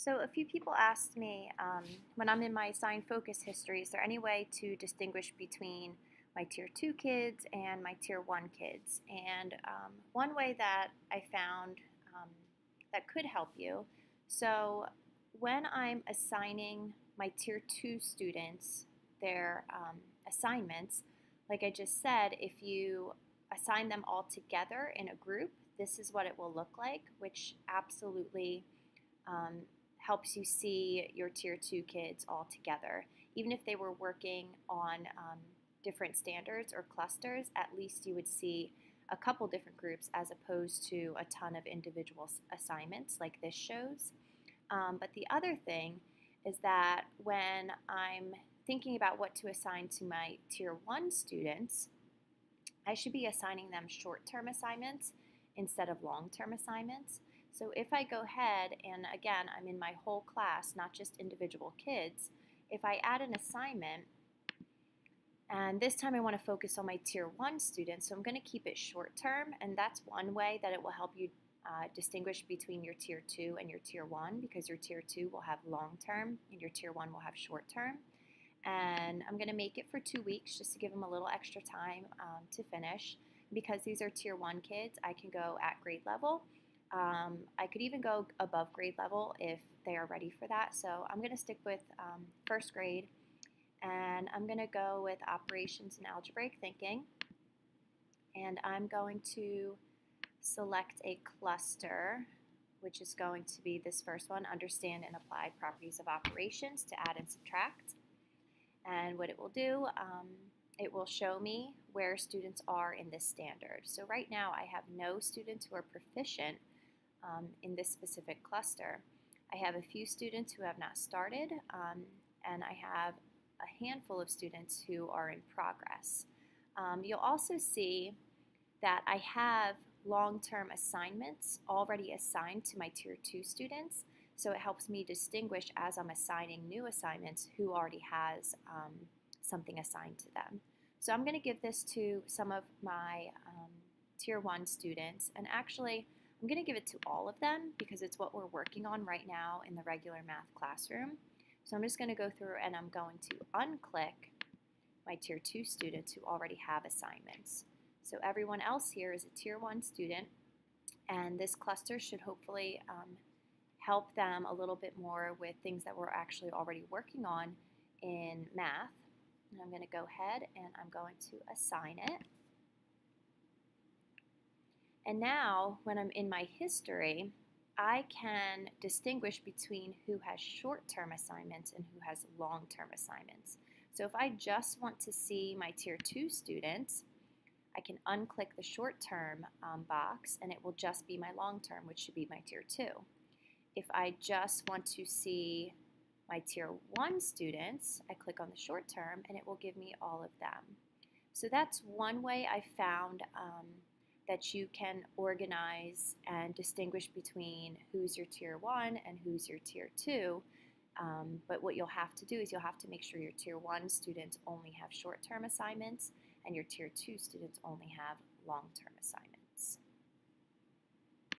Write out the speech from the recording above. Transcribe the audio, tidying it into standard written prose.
So a few people asked me when I'm in my assigned focus history, is there any way to distinguish between my Tier 2 kids and my Tier 1 kids? And one way that I found that could help you, so when I'm assigning my Tier 2 students their assignments, like I just said, if you assign them all together in a group, this is what it will look like, which absolutely um, helps you see your Tier 2 kids all together. Even if they were working on different standards or clusters, at least you would see a couple different groups as opposed to a ton of individual assignments like this shows. But the other thing is that when I'm thinking about what to assign to my Tier 1 students, I should be assigning them short-term assignments instead of long-term assignments. So if I go ahead, and again, I'm in my whole class, not just individual kids, if I add an assignment, and this time I want to focus on my Tier 1 students, so I'm going to keep it short-term, and that's one way that it will help you distinguish between your Tier 2 and your Tier 1, because your Tier 2 will have long-term and your Tier 1 will have short-term. And I'm going to make it for 2 weeks just to give them a little extra time to finish. Because these are Tier 1 kids, I can go at grade level. I could even go above grade level if they are ready for that. So I'm going to stick with first grade, and I'm going to go with operations and algebraic thinking. And I'm going to select a cluster, which is going to be this first one, understand and apply properties of operations to add and subtract. And what it will do, it will show me where students are in this standard. So right now I have no students who are proficient in this specific cluster. I have a few students who have not started, and I have a handful of students who are in progress. You'll also see that I have long-term assignments already assigned to my Tier 2 students, so it helps me distinguish as I'm assigning new assignments who already has something assigned to them. So I'm going to give this to some of my Tier 1 students, and actually I'm going to give it to all of them because it's what we're working on right now in the regular math classroom. So I'm just going to go through and I'm going to unclick my Tier 2 students who already have assignments. So everyone else here is a Tier 1 student, and this cluster should hopefully help them a little bit more with things that we're actually already working on in math. And I'm going to go ahead and I'm going to assign it. And now when I'm in my history, I can distinguish between who has short-term assignments and who has long-term assignments. So if I just want to see my Tier 2 students, I can unclick the short-term box and it will just be my long-term, which should be my Tier 2. If I just want to see my Tier 1 students, I click on the short term and it will give me all of them. So that's one way I found that you can organize and distinguish between who's your Tier 1 and who's your Tier 2. But what you'll have to do is you'll have to make sure your Tier 1 students only have short-term assignments and your Tier 2 students only have long-term assignments.